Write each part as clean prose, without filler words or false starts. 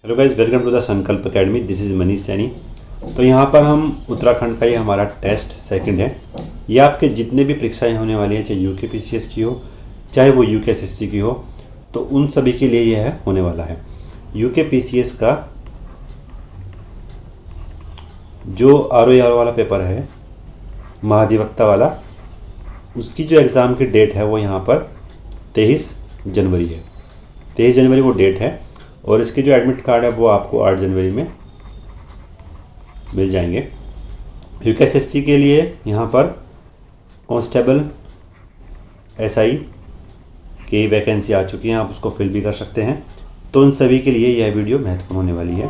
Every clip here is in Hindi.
Hello guys, welcome to the Sankalp academy. This is Manish Saini. तो यहाँ पर हम उत्तराखंड का ये हमारा टेस्ट सेकंड है। ये आपके जितने भी परीक्षाएं होने वाली हैं, चाहे यूके पीसीएस की हो, चाहे वो यूके एसएससी की हो, तो उन सभी के लिए यह होने वाला है। यूके पीसीएस का जो आर वाला पेपर है, महाधिवक्ता वाला, उसकी जो एग्ज़ाम की डेट है वो यहाँ पर 23 जनवरी है। 23 जनवरी वो डेट है और इसके जो एडमिट कार्ड है वो आपको 8 जनवरी में मिल जाएंगे। यूके एसएससी के लिए यहाँ पर कांस्टेबल एसआई की वैकेंसी आ चुकी है, आप उसको फिल भी कर सकते हैं। तो उन सभी के लिए यह वीडियो महत्वपूर्ण होने वाली है।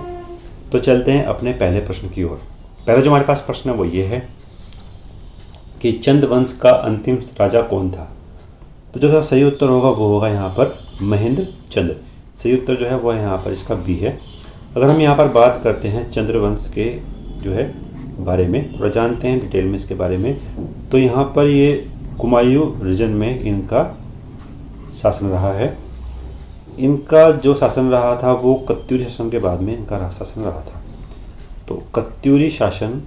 तो चलते हैं अपने पहले प्रश्न की ओर। पहला जो हमारे पास प्रश्न है वो ये है कि चंद वंश का अंतिम राजा कौन था। तो जो सही उत्तर होगा वो होगा यहाँ पर महेंद्र चंद्र। सही उत्तर जो है वो यहाँ पर इसका बी है। अगर हम यहाँ पर बात करते हैं चंद्रवंश के जो है बारे में, थोड़ा जानते हैं डिटेल में इसके बारे में, तो यहाँ पर ये कुमायूं रीजन में इनका शासन रहा है। इनका जो शासन रहा था वो कत्यूरी शासन के बाद में इनका शासन रहा था। तो कत्यूरी शासन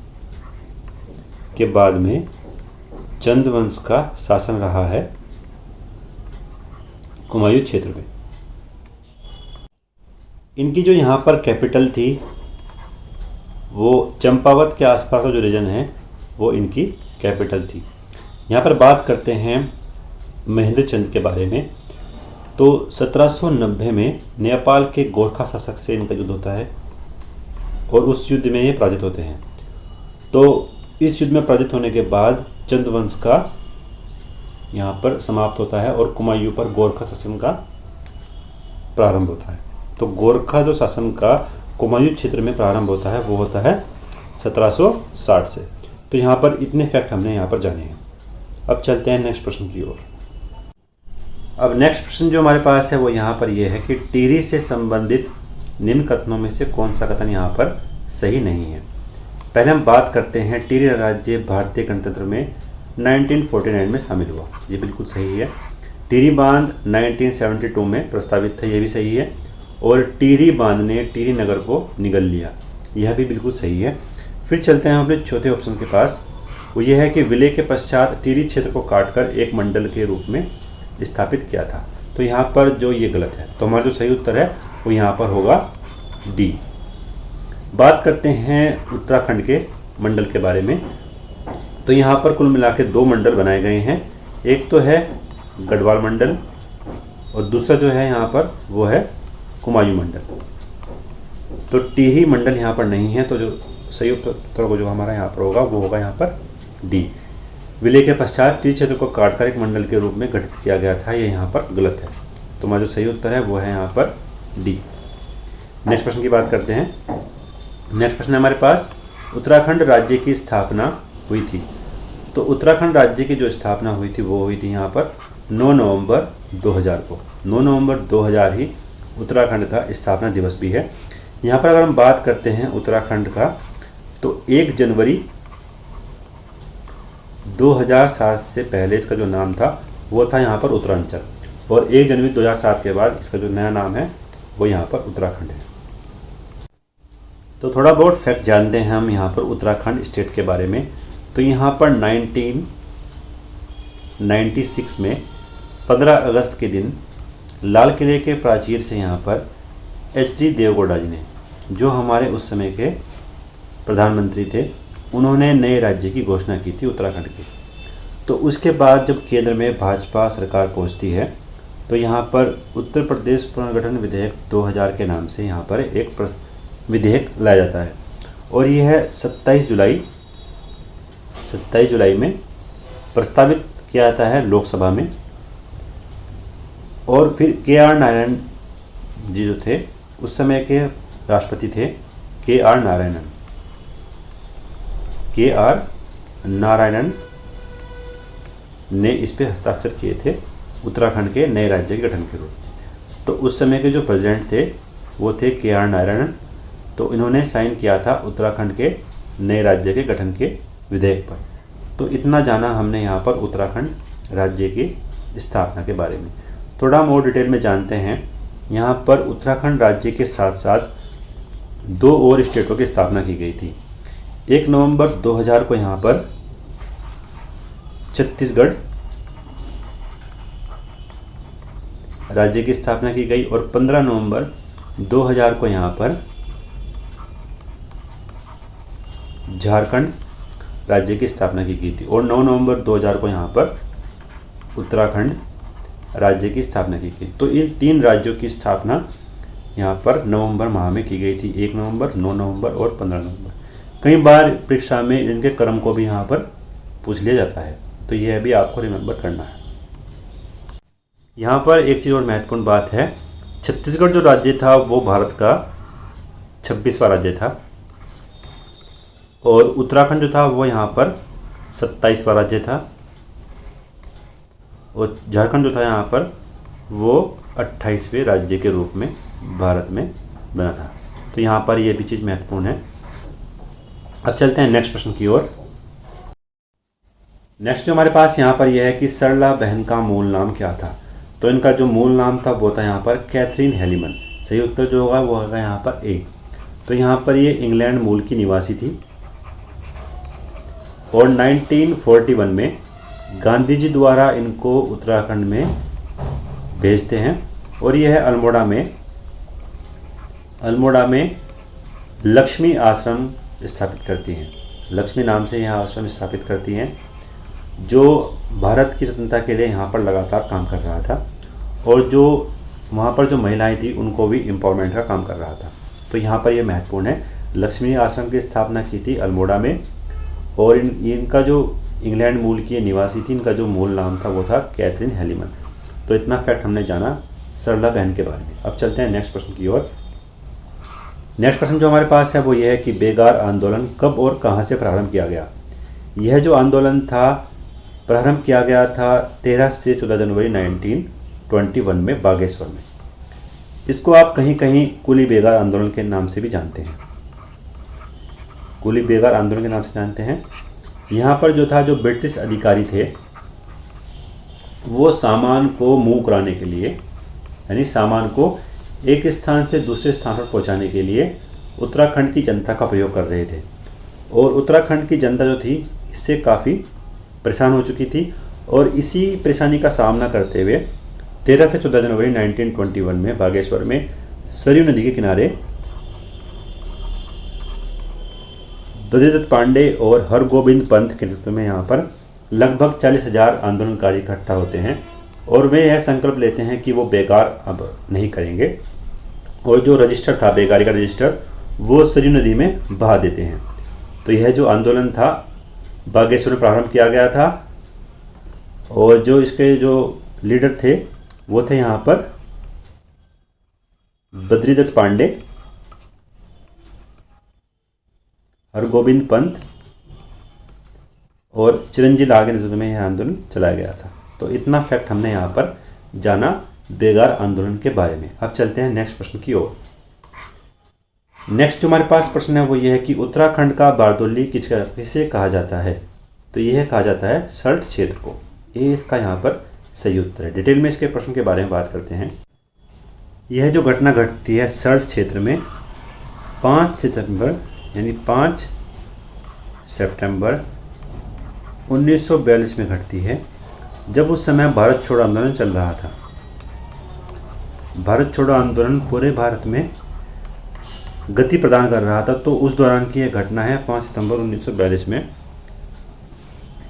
के बाद में चंद्रवंश का शासन रहा है कुमायूं क्षेत्र में। इनकी जो यहाँ पर कैपिटल थी वो चंपावत के आसपास का जो रीजन है वो इनकी कैपिटल थी। यहाँ पर बात करते हैं महेंद्र चंद्र के बारे में। तो 1790 में नेपाल के गोरखा शासक से इनका युद्ध होता है और उस युद्ध में ये पराजित होते हैं। तो इस युद्ध में पराजित होने के बाद चंद्रवंश का यहाँ पर समाप्त होता है और कुमायूं पर गोरखा शासन का प्रारंभ होता है। तो गोरखा जो शासन का कुमायूं क्षेत्र में प्रारंभ होता है वो होता है 1760 से। तो यहाँ पर इतने फैक्ट हमने यहाँ पर जाने हैं। अब चलते हैं नेक्स्ट प्रश्न की ओर। अब नेक्स्ट प्रश्न जो हमारे पास है वो यहाँ पर ये है कि टिहरी से संबंधित निम्न कथनों में से कौन सा कथन यहाँ पर सही नहीं है। पहले हम बात करते हैं टिहरी राज्य भारतीय गणतंत्र में 1949 में शामिल हुआ। ये बिल्कुल सही है। टिहरी बांध 1972 में प्रस्तावित था, ये भी सही है। और टिहरी बांध ने टिहरी नगर को निगल लिया, यह भी बिल्कुल सही है। फिर चलते हैं अपने चौथे ऑप्शन के पास। वो ये है कि विलय के पश्चात टिहरी क्षेत्र को काटकर एक मंडल के रूप में स्थापित किया था। तो यहाँ पर जो ये गलत है, तो हमारा जो सही उत्तर है वो यहाँ पर होगा डी। बात करते हैं उत्तराखंड के मंडल के बारे में। तो यहाँ पर कुल मिला के 2 मंडल बनाए गए हैं। एक तो है गढ़वाल मंडल और दूसरा जो है यहाँ पर वो है कुमायूं मंडल। तो टिहरी मंडल यहाँ पर नहीं है। तो जो सही उत्तर जो हमारा यहाँ पर होगा वो होगा यहाँ पर डी। विलय के पश्चात टिहरी क्षेत्र को काटकर एक मंडल के रूप में गठित किया गया था, ये यहाँ पर गलत है। तो हमारा जो सही उत्तर है वो है यहाँ पर डी। नेक्स्ट प्रश्न की बात करते हैं। नेक्स्ट प्रश्न है हमारे पास, उत्तराखंड राज्य की स्थापना हुई थी। तो उत्तराखंड राज्य की जो स्थापना हुई थी वो हुई थी यहाँ पर 9 नवंबर 2000 को। 9 नवंबर 2000 ही उत्तराखंड का स्थापना दिवस भी है। यहाँ पर अगर हम बात करते हैं उत्तराखंड का, तो 1 जनवरी 2007 से पहले इसका जो नाम था वो था यहाँ पर उत्तरांचल, और 1 जनवरी 2007 के बाद इसका जो नया नाम है वो यहाँ पर उत्तराखंड है। तो थोड़ा बहुत फैक्ट जानते हैं हम यहाँ पर उत्तराखंड स्टेट के बारे में। तो यहाँ पर 1996 में 15 अगस्त के दिन लाल किले के प्राचीर से यहाँ पर एच.डी. देवगौड़ा जी ने, जो हमारे उस समय के प्रधानमंत्री थे, उन्होंने नए राज्य की घोषणा की थी उत्तराखंड की। तो उसके बाद जब केंद्र में भाजपा सरकार पहुँचती है तो यहाँ पर उत्तर प्रदेश पुनर्गठन विधेयक 2000 के नाम से यहाँ पर एक विधेयक लाया जाता है और यह है 27 जुलाई में प्रस्तावित किया जाता है लोकसभा में। और फिर के.आर. नारायण जी जो थे उस समय के राष्ट्रपति थे, के.आर. नारायणन ने इस पे हस्ताक्षर किए थे उत्तराखंड के नए राज्य के गठन के रूप। तो उस समय के जो प्रेसिडेंट थे वो थे के.आर. नारायणन। तो इन्होंने साइन किया था उत्तराखंड के नए राज्य के गठन के विधेयक पर। तो इतना जाना हमने यहाँ पर उत्तराखंड राज्य की स्थापना के बारे में। थोड़ा हम और डिटेल में जानते हैं। यहाँ पर उत्तराखंड राज्य के साथ साथ 2 और स्टेटों की स्थापना की गई थी। 1 नवंबर 2000 को यहाँ पर छत्तीसगढ़ राज्य की स्थापना की गई और 15 नवंबर 2000 को यहाँ पर झारखंड राज्य की स्थापना की गई थी और 9 नवंबर 2000 को यहाँ पर उत्तराखंड राज्य की स्थापना की गई। तो इन 3 राज्यों की स्थापना यहाँ पर नवंबर माह में की गई थी। 1 नवंबर, 9 नवंबर और 15 नवंबर। कई बार परीक्षा में इनके क्रम को भी यहाँ पर पूछ लिया जाता है, तो यह भी आपको रिमेंबर करना है। यहाँ पर एक चीज़ और महत्वपूर्ण बात है, छत्तीसगढ़ जो राज्य था वो भारत का 26वां राज्य था और उत्तराखंड जो था वो यहाँ पर 27वां राज्य था और झारखंड जो था यहाँ पर वो 28वें राज्य के रूप में भारत में बना था। तो यहाँ पर ये भी चीज़ महत्वपूर्ण है। अब चलते हैं नेक्स्ट प्रश्न की ओर। नेक्स्ट जो हमारे पास यहाँ पर यह है कि सरला बहन का मूल नाम क्या था। तो इनका जो मूल नाम था वो था यहाँ पर कैथरीन हेलीमन। सही उत्तर जो होगा वो होगा यहाँ पर ए। तो यहाँ पर ये इंग्लैंड मूल की निवासी थी और 1941 में गांधी जी द्वारा इनको उत्तराखंड में भेजते हैं और यह अल्मोड़ा में लक्ष्मी आश्रम स्थापित करती हैं। लक्ष्मी नाम से यह आश्रम स्थापित करती हैं जो भारत की स्वतंत्रता के लिए यहाँ पर लगातार काम कर रहा था और जो वहाँ पर जो महिलाएं थी उनको भी एम्पावरमेंट का काम कर रहा था। तो यहाँ पर यह महत्वपूर्ण है, लक्ष्मी आश्रम की स्थापना की थी अल्मोड़ा में और इनका जो इंग्लैंड मूल की निवासी थी, इनका जो मूल नाम था वो था कैथरीन हेलीमन। तो इतना फैक्ट हमने जाना सरला बहन के बारे में। अब चलते हैं नेक्स्ट प्रश्न की ओर। नेक्स्ट प्रश्न जो हमारे पास है वो ये है कि बेगार आंदोलन कब और कहाँ से प्रारंभ किया गया। यह जो आंदोलन था प्रारंभ किया गया था 13 से 14 जनवरी 1921 में बागेश्वर में। इसको आप कहीं कहीं कुली बेगार आंदोलन के नाम से भी जानते हैं। कुली बेगार आंदोलन के नाम से जानते हैं। यहाँ पर जो था, जो ब्रिटिश अधिकारी थे वो सामान को मूव कराने के लिए, यानी सामान को एक स्थान से दूसरे स्थान पर पहुँचाने के लिए उत्तराखंड की जनता का प्रयोग कर रहे थे और उत्तराखंड की जनता जो थी इससे काफ़ी परेशान हो चुकी थी और इसी परेशानी का सामना करते हुए 13 से 14 जनवरी 1921 में बागेश्वर में सरयू नदी के किनारे बद्रीदत्त पांडे और हरगोविंद पंत के नेतृत्व में यहाँ पर लगभग 40,000 आंदोलनकारी इकट्ठा होते हैं और वे यह संकल्प लेते हैं कि वो बेकार अब नहीं करेंगे और जो रजिस्टर था, बेकारी का रजिस्टर, वो सरयू नदी में बहा देते हैं। तो यह जो आंदोलन था बागेश्वर में प्रारंभ किया गया था और जो इसके जो लीडर थे वो थे यहाँ पर बद्रीदत्त पांडे, हरगोविंद पंत और चिरंजीव लाल के नेतृत्व में यह आंदोलन चलाया गया था। तो इतना फैक्ट हमने यहाँ पर जाना बेगार आंदोलन के बारे में। अब चलते हैं नेक्स्ट प्रश्न की ओर। नेक्स्ट जो हमारे पास प्रश्न है वो ये है कि उत्तराखंड का बारदोली किसे कहा जाता है। तो यह कहा जाता है सल्ट क्षेत्र को। ये इसका यहाँ पर सही उत्तर है। डिटेल में इसके प्रश्न के बारे में बात करते हैं। यह जो घटना घटती है सल्ट क्षेत्र में 5 सितंबर यानी 5 सितंबर 1942 में घटती है, जब उस समय भारत छोड़ो आंदोलन चल रहा था। भारत छोड़ो आंदोलन पूरे भारत में गति प्रदान कर रहा था। तो उस दौरान की यह घटना है 5 सितंबर 1942 में।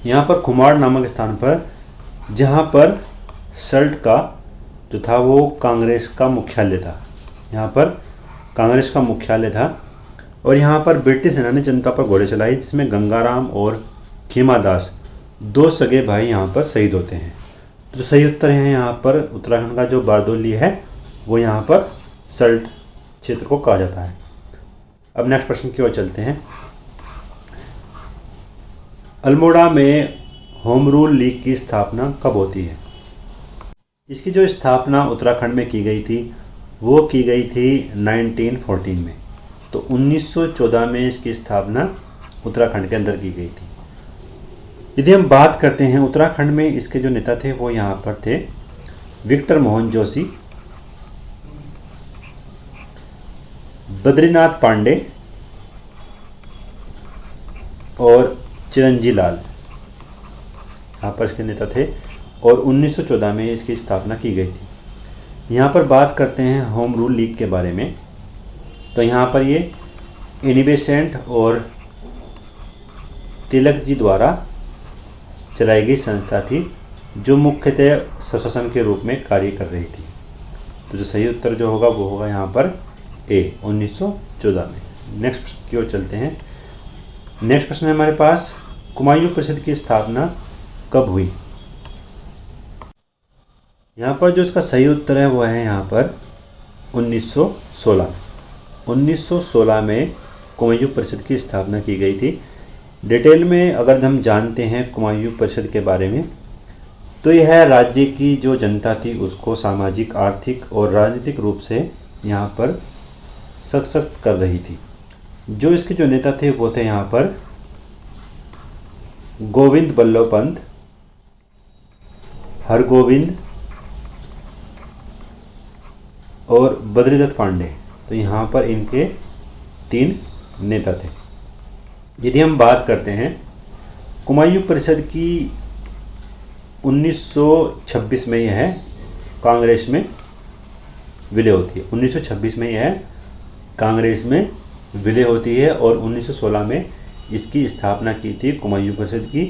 यहाँ पर खुमाड़ नामक स्थान पर, जहाँ पर सल्ट का जो था वो कांग्रेस का मुख्यालय था, यहाँ पर कांग्रेस का मुख्यालय था और यहाँ पर ब्रिटिश सेना ने जनता पर गोली चलाई जिसमें गंगाराम और खेमादास 2 सगे भाई यहाँ पर शहीद होते हैं। तो सही उत्तर है यहाँ पर उत्तराखंड का जो बारदोली है वो यहाँ पर सल्ट क्षेत्र को कहा जाता है। अब नेक्स्ट प्रश्न की ओर चलते हैं। अल्मोड़ा में होम रूल लीग की स्थापना कब होती है। इसकी जो स्थापना उत्तराखंड में की गई थी वो की गई थी 1914 में। तो 1914 में इसकी स्थापना उत्तराखंड के अंदर की गई थी। यदि हम बात करते हैं उत्तराखंड में इसके जो नेता थे वो यहाँ पर थे विक्टर मोहन जोशी, बद्रीनाथ पांडे और चिरंजी लाल यहाँ पर इसके नेता थे और 1914 में इसकी स्थापना की गई थी। यहाँ पर बात करते हैं होम रूल लीग के बारे में। तो यहाँ पर ये एनी बेसेंट और तिलक जी द्वारा चलाई गई संस्था थी जो मुख्यतः स्वशासन के रूप में कार्य कर रही थी। तो जो सही उत्तर जो होगा वो होगा यहाँ पर ए 1914 में। नेक्स्ट प्रश्न की ओर चलते हैं। नेक्स्ट प्रश्न है हमारे पास, कुमायूं परिषद की स्थापना कब हुई? यहाँ पर जो इसका सही उत्तर है वो है यहाँ पर 1916। 1916 में कुमायूं परिषद की स्थापना की गई थी। डिटेल में अगर हम जानते हैं कुमायूं परिषद के बारे में, तो यह राज्य की जो जनता थी उसको सामाजिक, आर्थिक और राजनीतिक रूप से यहाँ पर सशक्त कर रही थी। जो इसके जो नेता थे वो थे यहाँ पर गोविंद बल्लभ पंत, हरगोविंद और बद्रीदत्त पांडे। तो यहाँ पर इनके 3 नेता थे। यदि हम बात करते हैं कुमायूं परिषद की, 1926 में यह कांग्रेस में विलय होती है। 1926 में यह कांग्रेस में विलय होती है और 1916 में इसकी स्थापना की थी कुमायूं परिषद की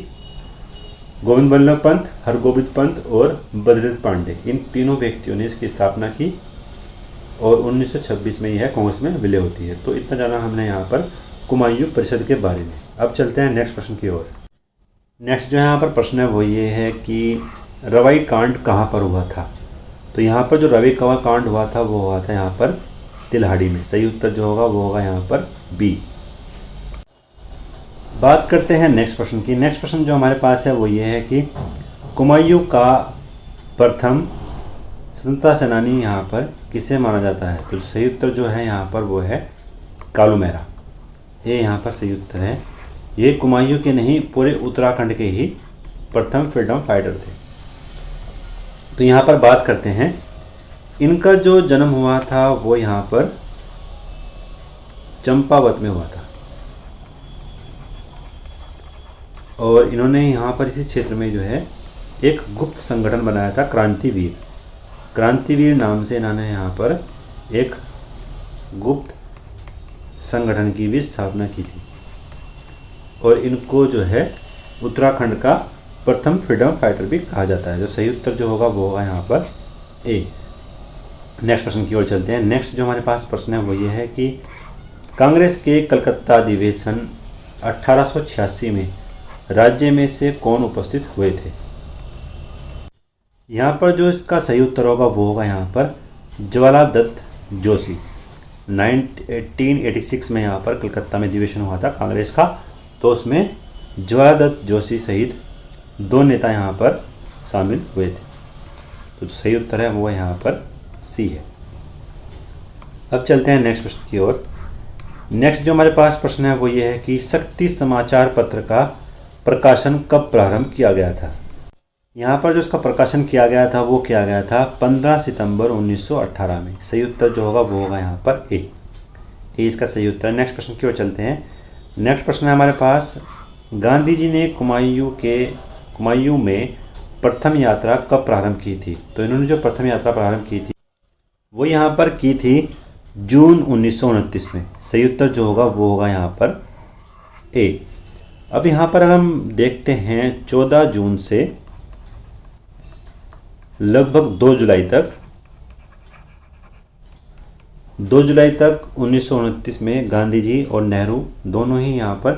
गोविंद बल्लभ पंत, हरगोविंद पंत और बद्रीदत्त पांडे, इन तीनों व्यक्तियों ने इसकी स्थापना की और 1926 में यह कांग्रेस में विलय होती है। तो इतना जाना हमने यहाँ पर कुमायूं परिषद के बारे में। अब चलते हैं नेक्स्ट प्रश्न की ओर। नेक्स्ट जो यहाँ पर प्रश्न है वो ये है कि रवाई कांड कहाँ पर हुआ था? तो यहाँ पर जो रवाई कांड हुआ था वो हुआ था यहाँ पर तिल्हाड़ी में। सही उत्तर जो होगा वो होगा यहाँ पर बी। बात करते हैं नेक्स्ट प्रश्न की। नेक्स्ट प्रश्न जो हमारे पास है वो ये है कि कुमायूं का प्रथम स्वतंत्रता सेनानी यहाँ पर किसे माना जाता है? तो सही उत्तर जो है यहाँ पर वो है कालू मेहरा। ये यहाँ पर सही उत्तर है। ये कुमायूं के नहीं, पूरे उत्तराखंड के ही प्रथम फ्रीडम फाइटर थे। तो यहाँ पर बात करते हैं, इनका जो जन्म हुआ था वो यहाँ पर चंपावत में हुआ था और इन्होंने यहाँ पर इसी क्षेत्र में जो है एक गुप्त संगठन बनाया था, क्रांतिवीर। क्रांतिवीर नाम से इन्होंने यहाँ पर एक गुप्त संगठन की भी स्थापना की थी और इनको जो है उत्तराखंड का प्रथम फ्रीडम फाइटर भी कहा जाता है। जो सही उत्तर जो होगा वो होगा यहाँ पर ए। नेक्स्ट प्रश्न की ओर चलते हैं। नेक्स्ट जो हमारे पास प्रश्न है वो ये है कि कांग्रेस के कलकत्ता अधिवेशन 1886 में राज्य में से कौन उपस्थित हुए थे? यहाँ पर जो इसका सही उत्तर होगा वो होगा यहाँ पर जवाहरलाल दत्त जोशी। 1886 में यहाँ पर कलकत्ता में अधिवेशन हुआ था कांग्रेस का, तो उसमें जवाहरलाल दत्त जोशी सहित 2 नेता यहाँ पर शामिल हुए थे। तो जो सही उत्तर है वो यहाँ पर सी है। अब चलते हैं नेक्स्ट प्रश्न की ओर। नेक्स्ट जो हमारे पास प्रश्न है वो ये है कि शक्ति समाचार पत्र का प्रकाशन कब प्रारंभ किया गया था? यहाँ पर जो इसका प्रकाशन किया गया था वो किया गया था 15 सितंबर 1918 में। सही उत्तर जो होगा वो होगा यहाँ पर ए। इसका सही उत्तर है। नेक्स्ट प्रश्न की ओर चलते हैं। नेक्स्ट प्रश्न है हमारे पास, गांधी जी ने कुमायूं में प्रथम यात्रा कब प्रारंभ की थी? तो इन्होंने जो प्रथम यात्रा प्रारंभ की थी वो यहाँ पर की थी जून 1929 में। सही उत्तर जो होगा वो होगा यहाँ पर ए। अब यहाँ पर हम देखते हैं 14 जून से लगभग 2 जुलाई तक 1929 में गांधी जी और नेहरू दोनों ही यहाँ पर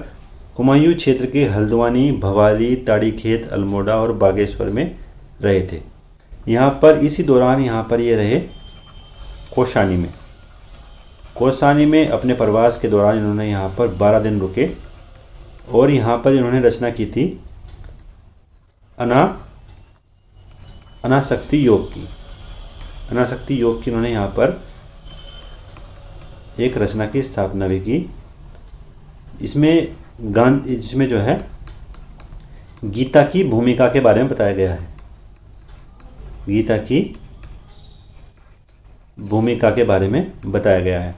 कुमायूं क्षेत्र के हल्द्वानी, भवाली, ताड़ीखेत, अल्मोड़ा और बागेश्वर में रहे थे। यहाँ पर इसी दौरान यहाँ पर ये रहे कौसानी में अपने प्रवास के दौरान इन्होंने यहाँ पर 12 दिन रुके और यहाँ पर इन्होंने रचना की थी अनासक्ति योग की इन्होंने यहाँ पर एक रचना की स्थापना भी की। इसमें जो है गीता की भूमिका के बारे में बताया गया है। गीता की भूमिका के बारे में बताया गया है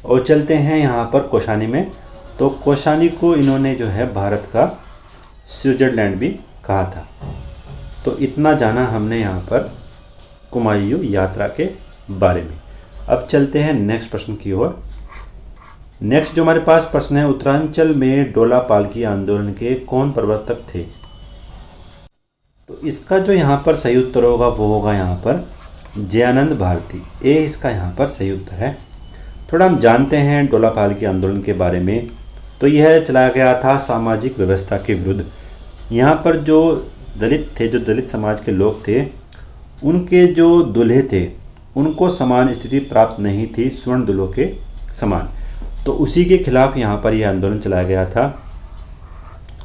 और चलते हैं यहाँ पर कौशानी में। तो कौशानी को इन्होंने जो है भारत का स्विट्ज़रलैंड भी कहा था। तो इतना जाना हमने यहाँ पर कुमायूं यात्रा के बारे में। अब चलते हैं नेक्स्ट प्रश्न की ओर। नेक्स्ट जो हमारे पास प्रश्न है, उत्तरांचल में डोला पालकी आंदोलन के कौन प्रवर्तक थे? तो इसका जो यहाँ पर सही उत्तर होगा वो होगा यहाँ पर जयानंद भारती। ए इसका यहाँ पर सही उत्तर है। थोड़ा हम जानते हैं डोला पालकी आंदोलन के बारे में। तो यह चलाया गया था सामाजिक व्यवस्था के विरुद्ध। यहाँ पर जो दलित थे, जो दलित समाज के लोग थे, उनके जो दूल्हे थे उनको समान स्थिति प्राप्त नहीं थी स्वर्ण दूल्हों के समान। तो उसी के खिलाफ यहाँ पर यह आंदोलन चलाया गया था।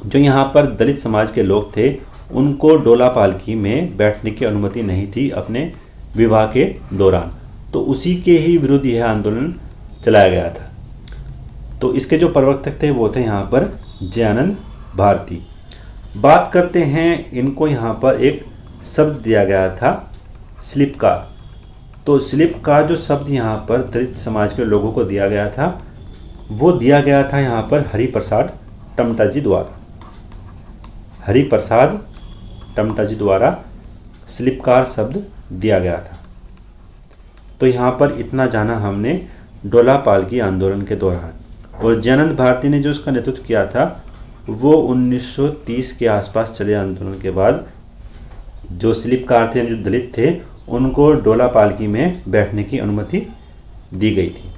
जो यहाँ पर दलित समाज के लोग थे उनको डोला पालकी में बैठने की अनुमति नहीं थी अपने विवाह के दौरान। तो उसी के ही विरुद्ध यह आंदोलन चलाया गया था। तो इसके जो प्रवर्तक थे वो थे यहाँ पर जयानंद भारती। बात करते हैं, इनको यहाँ पर एक शब्द दिया गया था स्लिपकार। तो स्लिपकार जो शब्द यहाँ पर दलित समाज के लोगों को दिया गया था वो दिया गया था यहाँ पर हरिप्रसाद टमटा जी द्वारा। हरिप्रसाद टमटा जी द्वारा स्लिपकार शब्द दिया गया था। तो यहाँ पर इतना जाना हमने डोला पालकी आंदोलन के दौरान। और जयानंद भारती ने जो उसका नेतृत्व किया था वो 1930 के आसपास चले आंदोलन के बाद जो स्लिपकार थे, जो दलित थे, उनको डोला पालकी में बैठने की अनुमति दी गई थी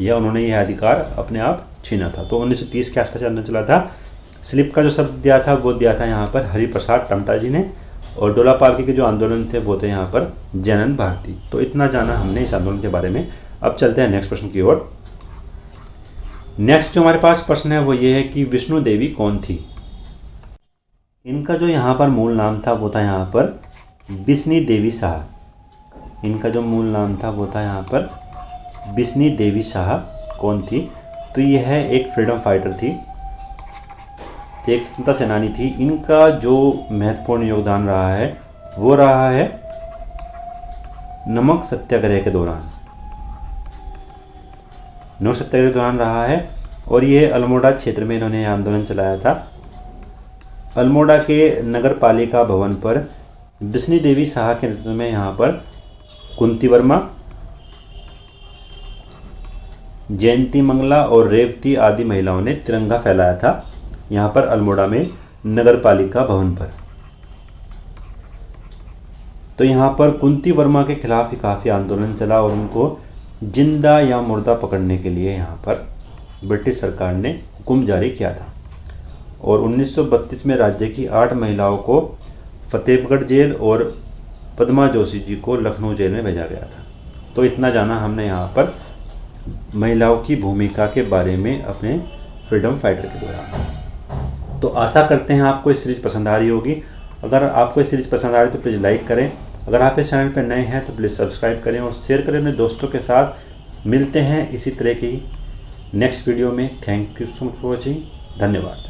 या उन्होंने यह अधिकार अपने आप छीना था। तो 1930 के आसपास आंदोलन चला था। स्लिप का जो शब्द दिया था वो दिया था यहाँ पर हरिप्रसाद टमटा जी ने। और डोला पालकी के जो आंदोलन थे वो थे यहाँ पर जयानंद भारती। तो इतना जाना हमने इस आंदोलन के बारे में। अब चलते हैं नेक्स्ट प्रश्न की ओर। नेक्स्ट जो हमारे पास प्रश्न है वो ये है कि विष्णु देवी कौन थी? इनका जो यहाँ पर मूल नाम था वो था यहाँ पर बिस्नी देवी शाह। इनका जो मूल नाम था वो था यहाँ पर बिस्नी देवी शाह कौन थी? तो यह है एक फ्रीडम फाइटर थी, एक स्वतंत्रता सेनानी थी। इनका जो महत्वपूर्ण योगदान रहा है वो रहा है नमक सत्याग्रह के दौरान। नमक सत्याग्रह के दौरान रहा है। और ये अल्मोड़ा क्षेत्र में इन्होंने आंदोलन चलाया था। अल्मोड़ा के नगर पालिका भवन पर बिस्नी देवी शाह के नेतृत्व में यहाँ पर कुंती वर्मा, जयंती मंगला और रेवती आदि महिलाओं ने तिरंगा फहराया था यहाँ पर अल्मोड़ा में नगर पालिका भवन पर। तो यहाँ पर कुंती वर्मा के खिलाफ ही काफ़ी आंदोलन चला और उनको जिंदा या मुर्दा पकड़ने के लिए यहाँ पर ब्रिटिश सरकार ने हुक्म जारी किया था। और 1932 में राज्य की 8 महिलाओं को फतेहगढ़ जेल और पद्मा जोशी जी को लखनऊ जेल में भेजा गया था। तो इतना जाना हमने यहाँ पर महिलाओं की भूमिका के बारे में अपने फ्रीडम फाइटर के दौरान। तो आशा करते हैं आपको इस सीरीज़ पसंद आ रही होगी। अगर आपको इस सीरीज़ पसंद आ रही तो प्लीज़ लाइक करें। अगर आप इस चैनल पर नए हैं तो प्लीज़ सब्सक्राइब करें और शेयर करें अपने दोस्तों के साथ। मिलते हैं इसी तरह की नेक्स्ट वीडियो में। Thank you so much for watching. धन्यवाद।